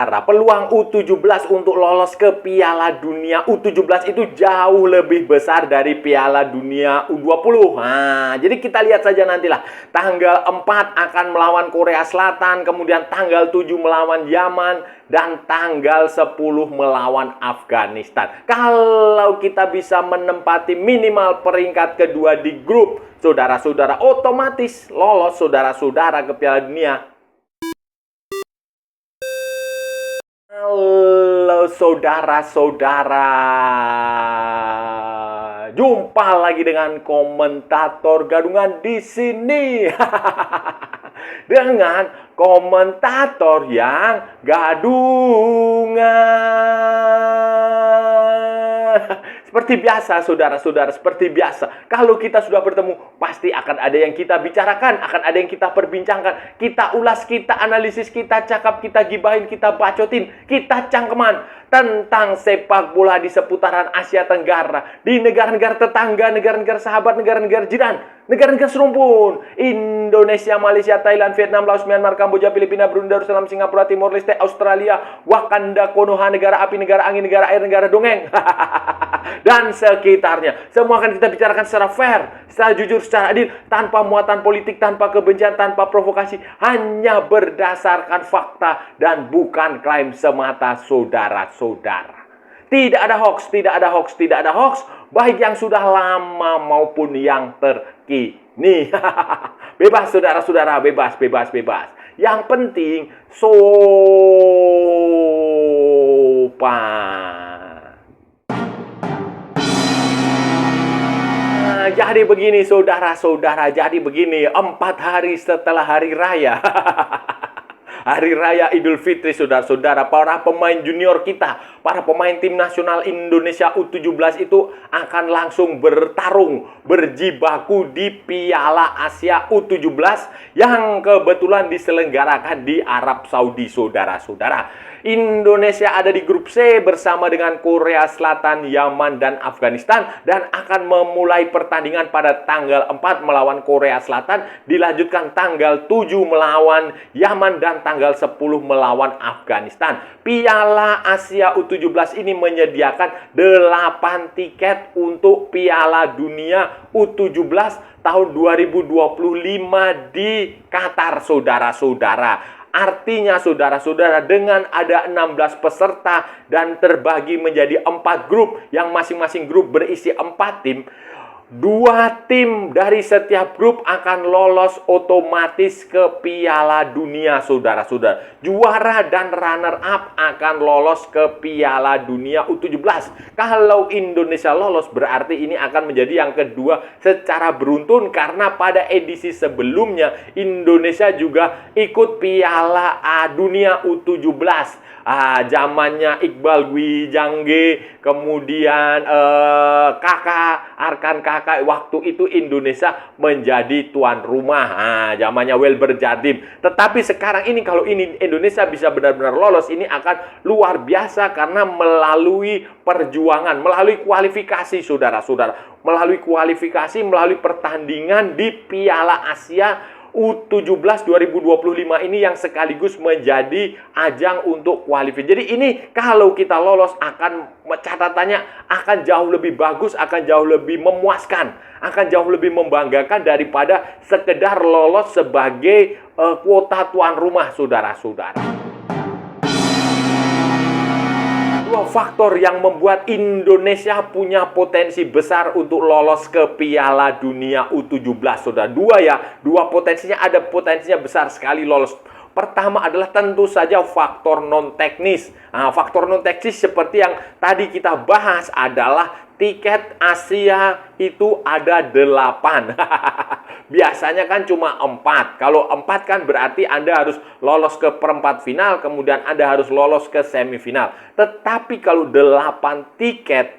Peluang U17 untuk lolos ke Piala Dunia U17 itu jauh lebih besar dari Piala Dunia U20. Nah, jadi kita lihat saja nantilah. Tanggal 4 akan melawan Korea Selatan, kemudian tanggal 7 melawan Yaman, dan tanggal 10 melawan Afghanistan. Kalau kita bisa menempati minimal peringkat kedua di grup, saudara-saudara, otomatis lolos saudara-saudara ke Piala Dunia. Halo saudara-saudara, jumpa lagi dengan komentator gadungan di sini. Dengan komentator yang gadungan. Seperti biasa, saudara-saudara, seperti biasa. Kalau kita sudah bertemu, pasti akan ada yang kita bicarakan, akan ada yang kita perbincangkan. Kita ulas, kita analisis, kita cakap, kita gibahin, kita bacotin, kita cangkeman tentang sepak bola di seputaran Asia Tenggara, di negara-negara tetangga, negara-negara sahabat, negara-negara jiran, negara-negara serumpun, Indonesia, Malaysia, Thailand, Vietnam, Laos, Myanmar, Kamboja, Filipina, Brunei Darussalam, Singapura, Timor Leste, Australia, Wakanda, Konoha, negara api, negara angin, negara air, negara dongeng, dan sekitarnya. Semua akan kita bicarakan secara fair, secara jujur, secara adil, tanpa muatan politik, tanpa kebencian, tanpa provokasi, hanya berdasarkan fakta dan bukan klaim semata, saudara-saudara. Tidak ada hoax, tidak ada hoax, tidak ada hoax, baik yang sudah lama maupun yang terkini. Bebas, saudara-saudara, bebas, bebas, bebas. Yang penting, sopan. Nah, jadi begini, saudara-saudara, jadi begini, 4 hari setelah hari raya. Hari Raya Idul Fitri, saudara-saudara, para pemain junior kita, para pemain tim nasional Indonesia U17 itu akan langsung bertarung, berjibaku di Piala Asia U17 yang kebetulan diselenggarakan di Arab Saudi, saudara-saudara. Indonesia ada di grup C bersama dengan Korea Selatan, Yaman, dan Afghanistan, dan akan memulai pertandingan pada tanggal 4 melawan Korea Selatan, dilanjutkan tanggal 7 melawan Yaman, dan tanggal 10 melawan Afghanistan. Piala Asia U17 ini menyediakan 8 tiket untuk Piala Dunia U17 tahun 2025 di Qatar, saudara-saudara. Artinya, saudara-saudara, dengan ada 16 peserta dan terbagi menjadi 4 grup, yang masing-masing grup berisi 4 tim, 2 tim dari setiap grup akan lolos otomatis ke Piala Dunia, saudara-saudara. Juara dan runner-up akan lolos ke Piala Dunia U17. Kalau Indonesia lolos, berarti ini akan menjadi yang kedua secara beruntun, karena pada edisi sebelumnya Indonesia juga ikut Piala Dunia U17. Zamannya Iqbal Gwijangge, kemudian kakak Arkan kakak, waktu itu Indonesia menjadi tuan rumah. Zamannya Welber Jardim. Tetapi sekarang ini, kalau ini Indonesia bisa benar-benar lolos, ini akan luar biasa karena melalui perjuangan, melalui kualifikasi, saudara-saudara, melalui kualifikasi, melalui pertandingan di Piala Asia U17 2025 ini yang sekaligus menjadi ajang untuk kualifikasi. Jadi ini kalau kita lolos, akan catatannya akan jauh lebih bagus, akan jauh lebih memuaskan, akan jauh lebih membanggakan daripada sekedar lolos sebagai kuota tuan rumah, saudara-saudara. Dua faktor yang membuat Indonesia punya potensi besar untuk lolos ke Piala Dunia U17, saudara. Dua potensinya, ada potensinya besar sekali lolos. Pertama adalah tentu saja faktor non-teknis. Faktor non-teknis seperti yang tadi kita bahas adalah tiket Asia itu ada 8. Biasanya kan cuma 4. Kalau 4 kan berarti Anda harus lolos ke perempat final, kemudian Anda harus lolos ke semifinal. Tetapi kalau 8 tiket,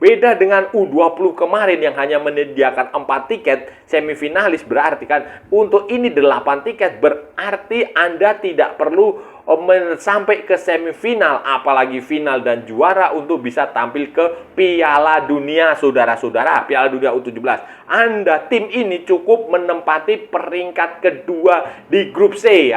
beda dengan U20 kemarin yang hanya menyediakan 4 tiket semifinalis, berarti kan untuk ini 8 tiket, berarti Anda tidak perlu sampai ke semifinal, apalagi final dan juara untuk bisa tampil ke Piala Dunia, saudara-saudara, Piala Dunia U17. Tim ini cukup menempati peringkat kedua di grup C.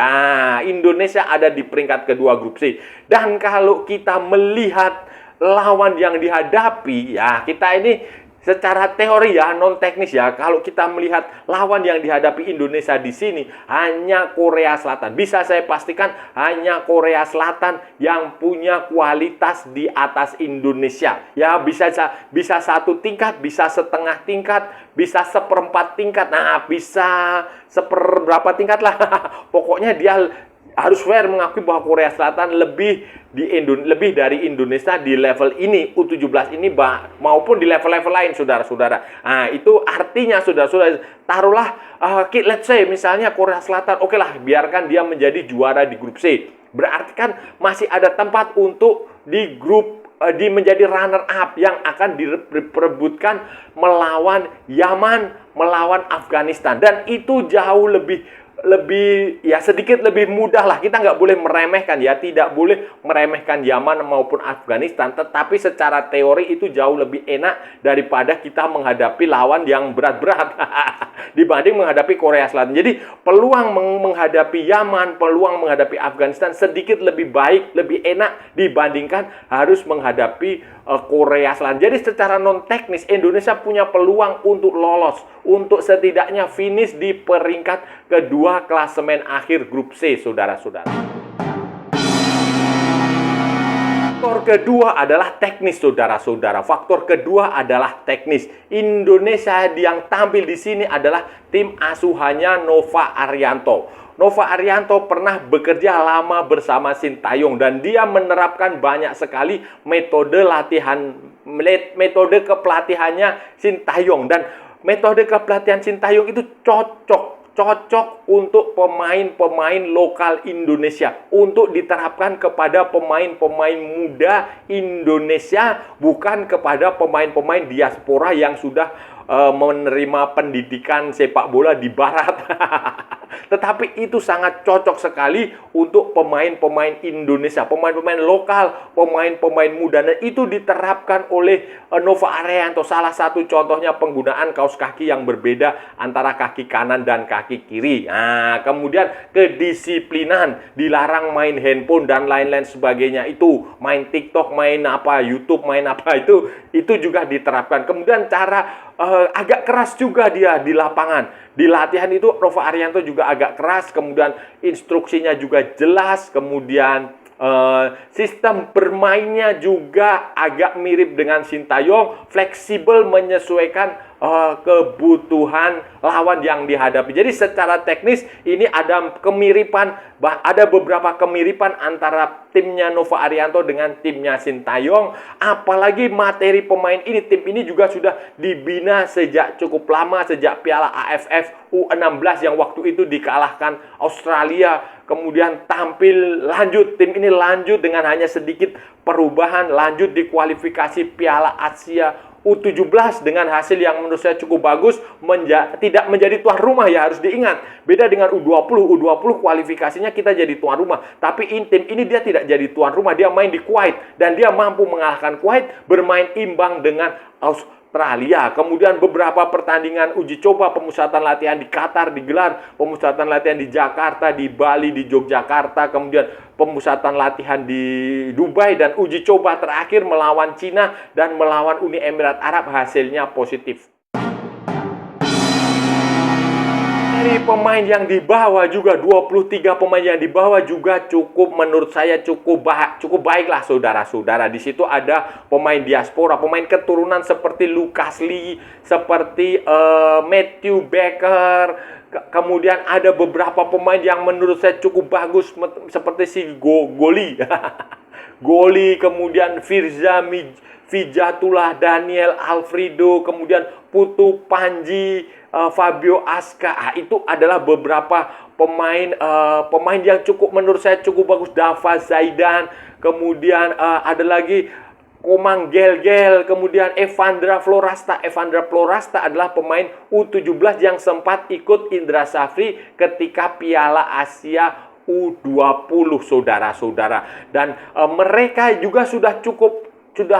Indonesia ada di peringkat kedua grup C. Dan kalau kita melihat lawan yang dihadapi, ya kita ini secara teori ya, non teknis ya, kalau kita melihat lawan yang dihadapi Indonesia di sini hanya Korea Selatan. Bisa saya pastikan hanya Korea Selatan yang punya kualitas di atas Indonesia. Ya, bisa satu tingkat, bisa setengah tingkat, bisa seperempat tingkat. Nah, bisa seberapa tingkat lah. Pokoknya dia harus fair mengakui bahwa Korea Selatan lebih dari Indonesia di level ini, U17 ini, maupun di level-level lain, saudara-saudara. Nah, itu artinya, saudara-saudara, taruhlah, let's say, misalnya Korea Selatan, oke lah, biarkan dia menjadi juara di grup C. Berarti kan masih ada tempat untuk di grup menjadi runner up yang akan diperebutkan melawan Yaman, melawan Afghanistan. Dan itu jauh lebih ya sedikit lebih mudah lah. Kita nggak boleh meremehkan ya, tidak boleh meremehkan Yaman maupun Afghanistan, tetapi secara teori itu jauh lebih enak daripada kita menghadapi lawan yang berat-berat dibanding menghadapi Korea Selatan. Jadi peluang menghadapi Yaman, peluang menghadapi Afghanistan sedikit lebih baik, lebih enak dibandingkan harus menghadapi Korea Selatan. Jadi secara non teknis Indonesia punya peluang untuk lolos, untuk setidaknya finish di peringkat kedua klasemen akhir grup C, saudara-saudara. Faktor kedua adalah teknis, saudara-saudara. Faktor kedua adalah teknis. Indonesia yang tampil di sini adalah tim asuhannya Nova Arianto. Nova Arianto pernah bekerja lama bersama Sintayong dan dia menerapkan banyak sekali metode kepelatihannya Sintayong, dan metode kepelatihan Sintayong itu cocok untuk pemain-pemain lokal Indonesia, untuk diterapkan kepada pemain-pemain muda Indonesia, bukan kepada pemain-pemain diaspora yang sudah menerima pendidikan sepak bola di barat. Tetapi itu sangat cocok sekali untuk pemain-pemain Indonesia, pemain-pemain lokal, pemain-pemain muda. Dan itu diterapkan oleh Nova Arianto. Salah satu contohnya penggunaan kaos kaki yang berbeda antara kaki kanan dan kaki kiri. Nah, kemudian kedisiplinan, dilarang main handphone dan lain-lain sebagainya. Itu main TikTok, main apa, YouTube, main apa, itu juga diterapkan. Kemudian cara agak keras juga dia di lapangan. Di latihan itu Nova Arianto juga agak keras, kemudian instruksinya juga jelas, kemudian sistem bermainnya juga agak mirip dengan Sintayong, fleksibel menyesuaikan kebutuhan lawan yang dihadapi. Jadi secara teknis ini ada beberapa kemiripan antara timnya Nova Arianto dengan timnya Sintayong. Apalagi materi pemain ini, tim ini juga sudah dibina sejak cukup lama, sejak Piala AFF U16 yang waktu itu dikalahkan Australia. Kemudian tim ini lanjut dengan hanya sedikit perubahan, lanjut di kualifikasi Piala Asia U17 dengan hasil yang menurut saya cukup bagus, tidak menjadi tuan rumah ya, harus diingat. Beda dengan U20 kualifikasinya kita jadi tuan rumah. Tapi tim ini dia tidak jadi tuan rumah, dia main di Kuwait. Dan dia mampu mengalahkan Kuwait, bermain imbang dengan Australia. Kemudian beberapa pertandingan uji coba pemusatan latihan di Qatar digelar, pemusatan latihan di Jakarta, di Bali, di Yogyakarta, kemudian pemusatan latihan di Dubai, dan uji coba terakhir melawan Cina dan melawan Uni Emirat Arab hasilnya positif. Dari pemain yang dibawa juga 23 pemain yang dibawa juga menurut saya cukup baik lah, saudara-saudara. Di situ ada pemain diaspora, pemain keturunan seperti Lucas Lee, seperti Matthew Baker. Kemudian ada beberapa pemain yang menurut saya cukup bagus seperti si Goli. Goli, kemudian Firza Vijatullah, Daniel Alfredo, kemudian Putu Panji, Fabio Aska. Itu adalah beberapa pemain yang menurut saya cukup bagus. Dava Zaidan, kemudian ada lagi Komang Gel, kemudian Evandra Florasta. Evandra Florasta adalah pemain U17 yang sempat ikut Indra Safri ketika Piala Asia U20 saudara-saudara. Dan mereka juga sudah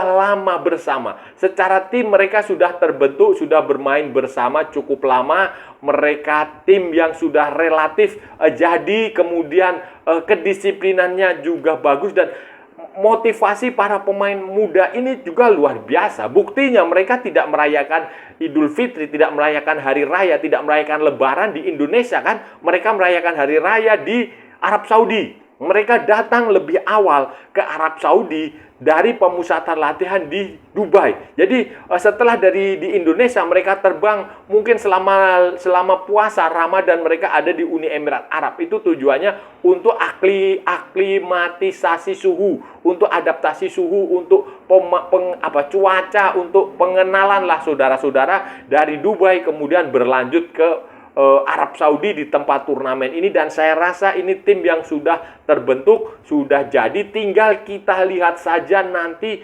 lama bersama. Secara tim mereka sudah terbentuk, sudah bermain bersama cukup lama. Mereka tim yang sudah relatif jadi, kemudian kedisiplinannya juga bagus, dan motivasi para pemain muda ini juga luar biasa. Buktinya mereka tidak merayakan Idul Fitri, tidak merayakan Hari Raya, tidak merayakan Lebaran di Indonesia kan. Mereka merayakan Hari Raya di Arab Saudi. Mereka datang lebih awal ke Arab Saudi dari pemusatan latihan di Dubai. Jadi setelah di Indonesia, mereka terbang mungkin selama puasa Ramadan, mereka ada di Uni Emirat Arab. Itu tujuannya untuk aklimatisasi suhu, untuk adaptasi suhu, untuk cuaca, untuk pengenalan lah saudara-saudara, dari Dubai kemudian berlanjut ke Arab Saudi di tempat turnamen ini. Dan saya rasa ini tim yang sudah terbentuk, sudah jadi. Tinggal kita lihat saja nanti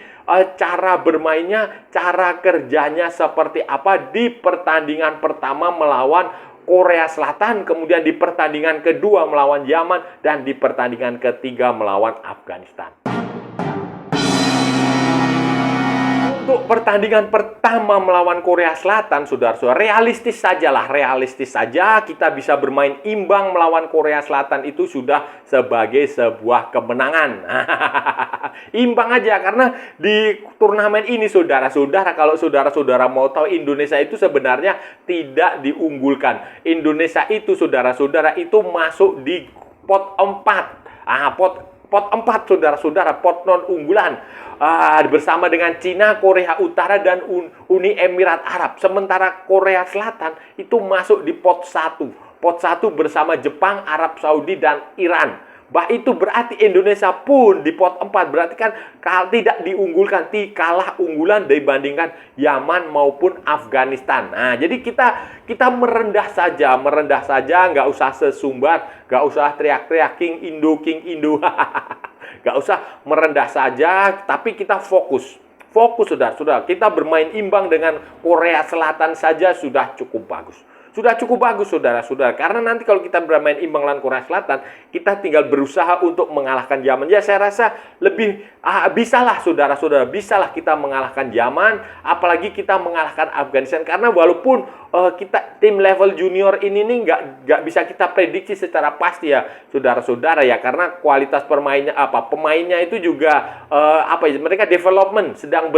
cara bermainnya, cara kerjanya seperti apa di pertandingan pertama melawan Korea Selatan, kemudian di pertandingan kedua melawan Yaman, dan di pertandingan ketiga melawan Afghanistan. Untuk pertandingan pertama melawan Korea Selatan, saudara-saudara, realistis saja kita bisa bermain imbang melawan Korea Selatan, itu sudah sebagai sebuah kemenangan. Imbang aja, karena di turnamen ini saudara-saudara, kalau saudara-saudara mau tahu, Indonesia itu sebenarnya tidak diunggulkan. Indonesia itu saudara-saudara itu masuk di pot 4. Pot 4 saudara-saudara, pot non unggulan, bersama dengan Cina, Korea Utara, dan Uni Emirat Arab. Sementara Korea Selatan itu masuk di pot 1. Pot 1 bersama Jepang, Arab Saudi, dan Iran. Itu berarti Indonesia pun di pot 4, berarti kan tidak diunggulkan, kalah unggulan dibandingkan Yaman maupun Afghanistan. Nah, jadi kita merendah saja, nggak usah sesumbar, nggak usah teriak-teriak King Indo. Nggak usah, merendah saja, tapi kita fokus saudara-saudara. Kita bermain imbang dengan Korea Selatan saja sudah cukup bagus. Saudara-saudara. Karena nanti kalau kita bermain imbang lawan Korea Selatan, kita tinggal berusaha untuk mengalahkan Yaman. Ya, saya rasa lebih bisalah saudara-saudara, bisalah kita mengalahkan Yaman, apalagi kita mengalahkan Afghanistan. Karena walaupun kita tim level junior ini nih nggak bisa kita prediksi secara pasti ya, saudara-saudara ya, karena kualitas pemainnya itu juga mereka development, sedang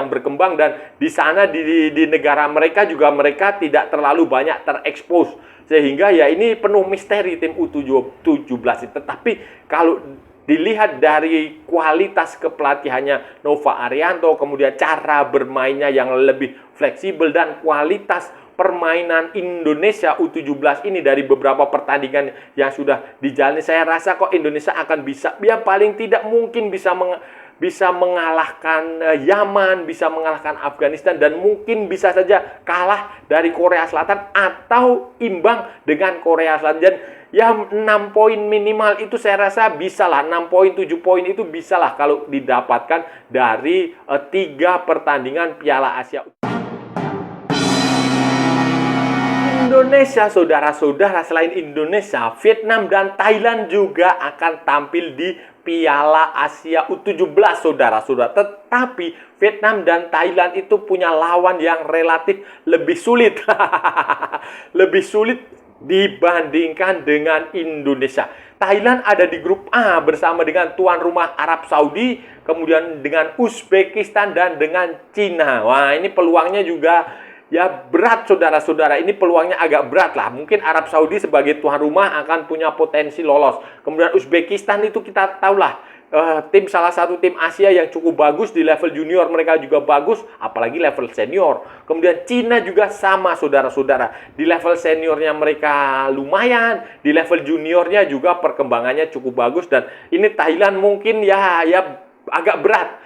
berkembang, dan di sana di negara mereka juga mereka tidak terlalu banyak terekspos, sehingga ya ini penuh misteri tim U17 itu. Tetapi kalau dilihat dari kualitas kepelatihannya Nova Arianto, kemudian cara bermainnya yang lebih fleksibel, dan kualitas permainan Indonesia U17 ini dari beberapa pertandingan yang sudah dijalani, saya rasa kok Indonesia akan bisa, ya paling tidak mungkin bisa mengalahkan Yaman, bisa mengalahkan Afghanistan, dan mungkin bisa saja kalah dari Korea Selatan atau imbang dengan Korea Selatan. Dan ya 6 poin minimal itu saya rasa bisa lah, 6 poin, 7 poin itu bisa lah kalau didapatkan dari 3 pertandingan Piala Asia. Indonesia, saudara-saudara, selain Indonesia, Vietnam dan Thailand juga akan tampil di Piala Asia U17, saudara-saudara. Tetapi Vietnam dan Thailand itu punya lawan yang relatif lebih sulit. Lebih sulit dibandingkan dengan Indonesia. Thailand ada di grup A bersama dengan tuan rumah Arab Saudi, kemudian dengan Uzbekistan, dan dengan Cina. Wah, ini peluangnya juga ya berat, saudara-saudara. Ini peluangnya agak berat lah. Mungkin Arab Saudi sebagai tuan rumah akan punya potensi lolos. Kemudian Uzbekistan itu kita tahulah, salah satu tim Asia yang cukup bagus di level junior, mereka juga bagus, apalagi level senior. Kemudian Cina juga sama, saudara-saudara. Di level seniornya mereka lumayan, di level juniornya juga perkembangannya cukup bagus. Dan ini Thailand mungkin ya agak berat,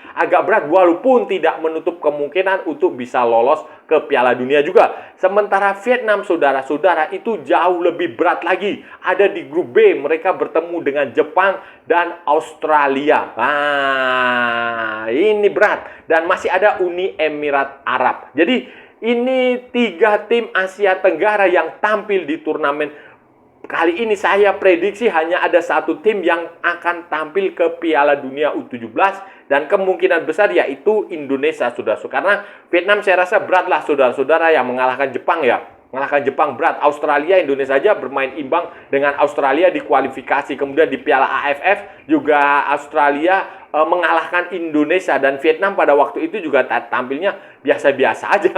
walaupun tidak menutup kemungkinan untuk bisa lolos ke Piala Dunia juga. Sementara Vietnam, saudara-saudara, itu jauh lebih berat lagi. Ada di grup B, mereka bertemu dengan Jepang dan Australia. Nah, ini berat. Dan masih ada Uni Emirat Arab. Jadi ini 3 tim Asia Tenggara yang tampil di turnamen kali ini saya prediksi hanya ada satu tim yang akan tampil ke Piala Dunia U17 dan kemungkinan besar yaitu Indonesia, saudara-saudara. Karena Vietnam saya rasa berat lah, saudara-saudara, yang mengalahkan Jepang ya. Mengalahkan Jepang berat. Australia, Indonesia saja bermain imbang dengan Australia di kualifikasi. Kemudian di Piala AFF juga Australia mengalahkan Indonesia, dan Vietnam pada waktu itu juga tampilnya biasa-biasa aja.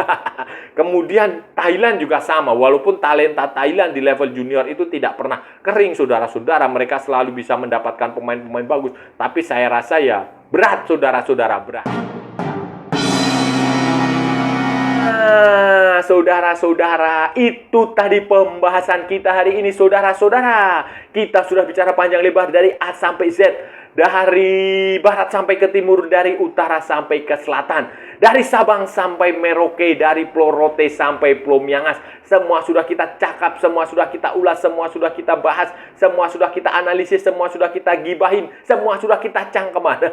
Kemudian Thailand juga sama, walaupun talenta Thailand di level junior itu tidak pernah kering, saudara-saudara. Mereka selalu bisa mendapatkan pemain-pemain bagus, tapi saya rasa ya berat, saudara-saudara, berat. Saudara-saudara, itu tadi pembahasan kita hari ini, saudara-saudara. Kita sudah bicara panjang lebar dari A sampai Z, dari barat sampai ke timur, dari utara sampai ke selatan, dari Sabang sampai Merauke, dari Pulau Rote sampai Pulau Miangas. Semua sudah kita cakap, semua sudah kita ulas, semua sudah kita bahas, semua sudah kita analisis, semua sudah kita gibahin, semua sudah kita cangkeman.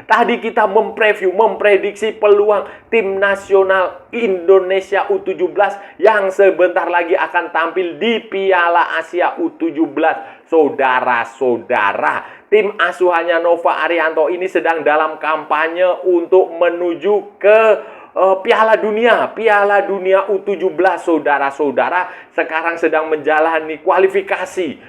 Tadi kita mempreview, memprediksi peluang tim nasional Indonesia U17 yang sebentar lagi akan tampil di Piala Asia U17. Saudara-saudara, tim asuhannya Nova Arianto ini sedang dalam kampanye untuk menuju ke Piala Dunia U17, saudara-saudara. Sekarang sedang menjalani kualifikasi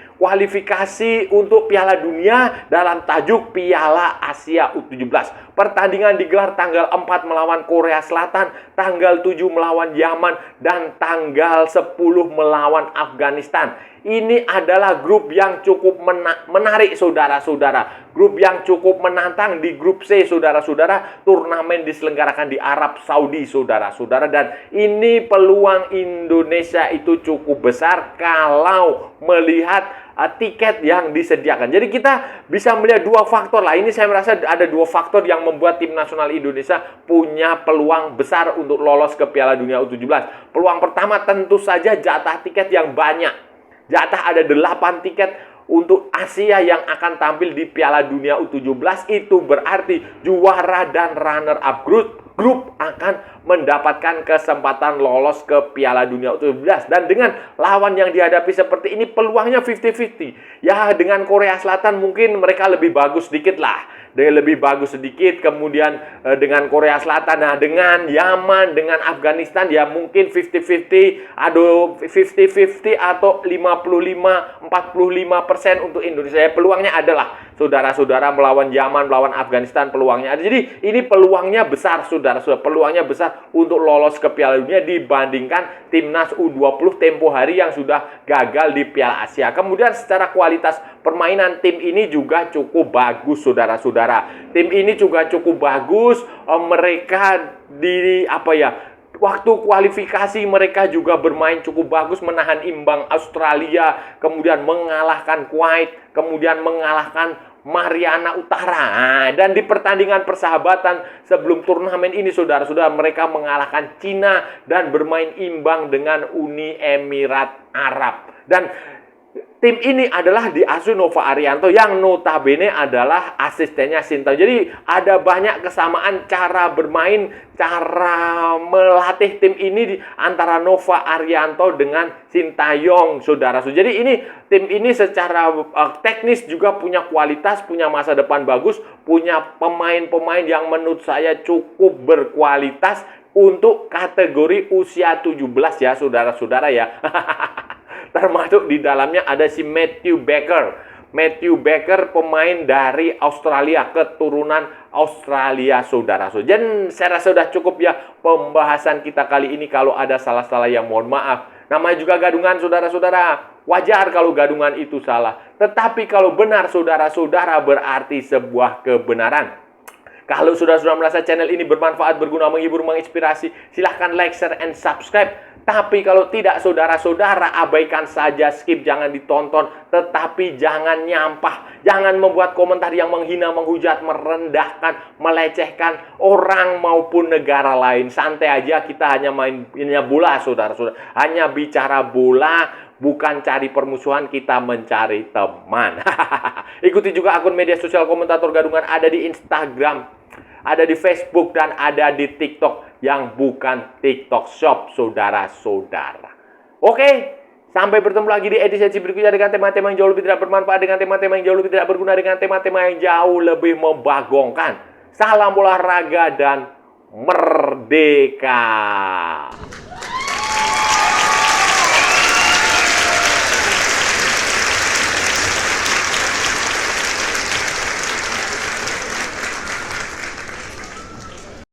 untuk Piala Dunia dalam tajuk Piala Asia U17. Pertandingan digelar tanggal 4 melawan Korea Selatan, tanggal 7 melawan Yaman, dan tanggal 10 melawan Afghanistan. Ini adalah grup yang cukup menarik, saudara-saudara. Grup yang cukup menantang di grup C, saudara-saudara. Turnamen diselenggarakan di Arab Saudi, saudara-saudara. Dan ini peluang Indonesia itu cukup besar kalau melihat tiket yang disediakan. Jadi kita bisa melihat dua faktor lah. Ini saya merasa ada dua faktor yang membuat tim nasional Indonesia punya peluang besar untuk lolos ke Piala Dunia U17. Peluang pertama tentu saja jatah tiket yang banyak. Jatah ada 8 tiket untuk Asia yang akan tampil di Piala Dunia U17. Itu berarti juara dan runner-up grup akan mendapatkan kesempatan lolos ke Piala Dunia U17. Dan dengan lawan yang dihadapi seperti ini, peluangnya 50-50. Ya, dengan Korea Selatan mungkin mereka lebih bagus sedikit lah. Kemudian dengan Korea Selatan, nah dengan Yaman, dengan Afghanistan ya mungkin 50-50, atau 55-45% untuk Indonesia. Ya, peluangnya adalah, saudara-saudara, melawan Yaman, melawan Afghanistan, peluangnya ada. Jadi ini peluangnya besar, saudara-saudara, peluangnya besar untuk lolos ke Piala Dunia dibandingkan timnas U20 tempo hari yang sudah gagal di Piala Asia. Kemudian secara kualitas permainan tim ini juga cukup bagus, saudara-saudara. Tim ini juga cukup bagus. Mereka waktu kualifikasi mereka juga bermain cukup bagus, menahan imbang Australia, kemudian mengalahkan Kuwait, kemudian mengalahkan Mariana Utara. Dan di pertandingan persahabatan sebelum turnamen ini, saudara-saudara, mereka mengalahkan Cina dan bermain imbang dengan Uni Emirat Arab. Dan tim ini adalah diasuh Nova Arianto yang notabene adalah asistennya Sintayong. Jadi ada banyak kesamaan cara bermain, cara melatih tim ini antara Nova Arianto dengan Sintayong, saudara-saudara. Jadi tim ini secara teknis juga punya kualitas, punya masa depan bagus, punya pemain-pemain yang menurut saya cukup berkualitas untuk kategori usia 17 ya, saudara-saudara ya. Termasuk di dalamnya ada si Matthew Baker, pemain dari Australia, keturunan Australia, saudara-saudara. Dan saya rasa sudah cukup ya pembahasan kita kali ini. Kalau ada salah-salah yang mohon maaf. Namanya juga gadungan, saudara-saudara. Wajar kalau gadungan itu salah. Tetapi kalau benar, saudara-saudara, berarti sebuah kebenaran. Kalau saudara-saudara merasa channel ini bermanfaat, berguna, menghibur, menginspirasi, silahkan like, share, and subscribe. Tapi kalau tidak, saudara-saudara, abaikan saja, skip, jangan ditonton. Tetapi jangan nyampah, jangan membuat komentar yang menghina, menghujat, merendahkan, melecehkan orang maupun negara lain. Santai aja, kita hanya mainnya bola, saudara-saudara. Hanya bicara bola, bukan cari permusuhan, kita mencari teman. Ikuti juga akun media sosial Komentator Gadungan, ada di Instagram, ada di Facebook, dan ada di TikTok yang bukan TikTok Shop, saudara-saudara. Oke, Sampai bertemu lagi di edisi berikutnya dengan tema-tema yang jauh lebih tidak bermanfaat, dengan tema-tema yang jauh lebih tidak berguna, dengan tema-tema yang jauh lebih membagongkan. Salam olahraga dan merdeka.